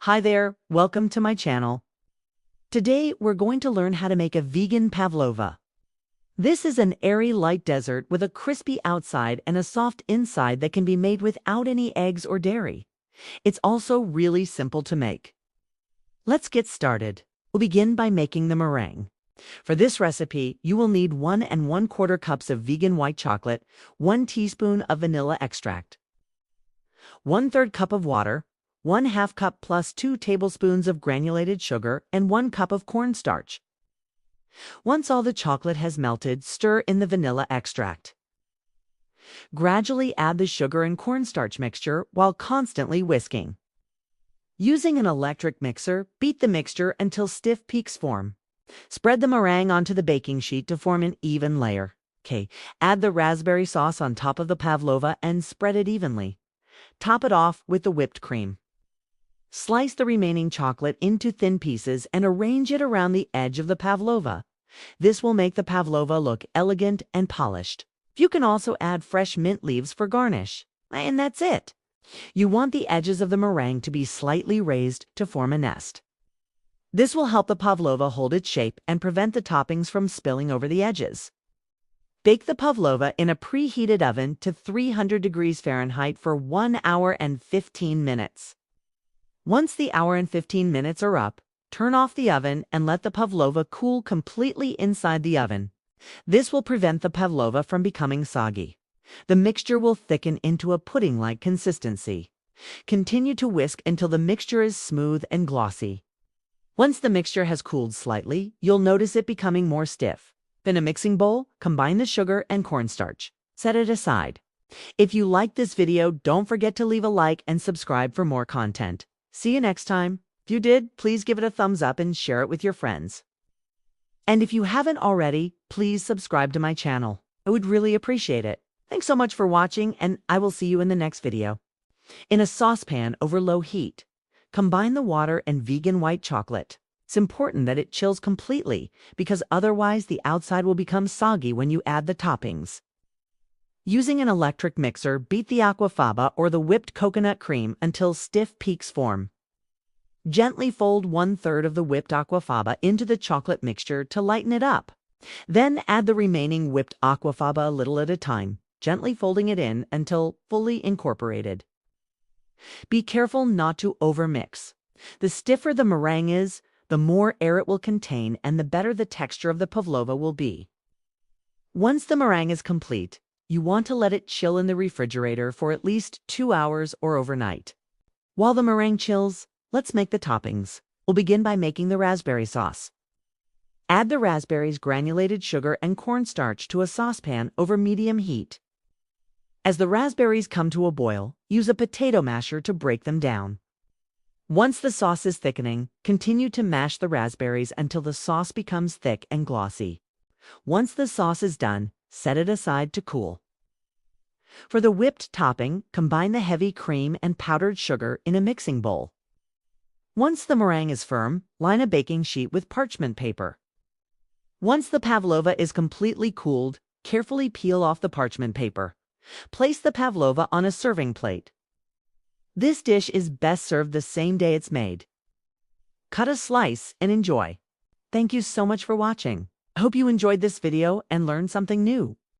Hi there, welcome to my channel. Today we're going to learn how to make a vegan pavlova. This is an airy light dessert with a crispy outside and a soft inside that can be made without any eggs or dairy. It's also really simple to make. Let's get started. We'll begin by making the meringue. For this recipe, you will need 1 1/4 cups of vegan white chocolate, 1 teaspoon of vanilla extract, 1/3 cup of water, 1/2 cup plus 2 tablespoons of granulated sugar, and 1 cup of cornstarch. Once all the chocolate has melted, stir in the vanilla extract. Gradually add the sugar and cornstarch mixture while constantly whisking. Using an electric mixer, beat the mixture until stiff peaks form. Spread the meringue onto the baking sheet to form an even layer. Add the raspberry sauce on top of the pavlova and spread it evenly. Top it off with the whipped cream. Slice the remaining chocolate into thin pieces and arrange it around the edge of the pavlova. This will make the pavlova look elegant and polished. You can also add fresh mint leaves for garnish. And that's it. You want the edges of the meringue to be slightly raised to form a nest. This will help the pavlova hold its shape and prevent the toppings from spilling over the edges. Bake the pavlova in a preheated oven to 300 degrees Fahrenheit for 1 hour and 15 minutes. Once the hour and 15 minutes are up, turn off the oven and let the pavlova cool completely inside the oven. This will prevent the pavlova from becoming soggy. The mixture will thicken into a pudding-like consistency. Continue to whisk until the mixture is smooth and glossy. Once the mixture has cooled slightly, you'll notice it becoming more stiff. In a mixing bowl, combine the sugar and cornstarch. Set it aside. If you liked this video, don't forget to leave a like and subscribe for more content. See you next time. If you did, please give it a thumbs up and share it with your friends. And if you haven't already, please subscribe to my channel. I would really appreciate it. Thanks so much for watching, and I will see you in the next video. In a saucepan over low heat, combine the water and vegan white chocolate. It's important that it chills completely because otherwise the outside will become soggy when you add the toppings. Using an electric mixer, beat the aquafaba or the whipped coconut cream until stiff peaks form. Gently fold 1/3 of the whipped aquafaba into the chocolate mixture to lighten it up. Then add the remaining whipped aquafaba a little at a time, gently folding it in until fully incorporated. Be careful not to overmix. The stiffer the meringue is, the more air it will contain and the better the texture of the pavlova will be. Once the meringue is complete, you want to let it chill in the refrigerator for at least 2 hours or overnight. While the meringue chills, let's make the toppings. We'll begin by making the raspberry sauce. Add the raspberries, granulated sugar, and cornstarch to a saucepan over medium heat. As the raspberries come to a boil, use a potato masher to break them down. Once the sauce is thickening, continue to mash the raspberries until the sauce becomes thick and glossy. Once the sauce is done, set it aside to cool. For the whipped topping, combine the heavy cream and powdered sugar in a mixing bowl. Once the meringue is firm, line a baking sheet with parchment paper. Once the pavlova is completely cooled, carefully peel off the parchment paper. Place the pavlova on a serving plate. This dish is best served the same day it's made. Cut a slice and enjoy. Thank you so much for watching. I hope you enjoyed this video and learned something new.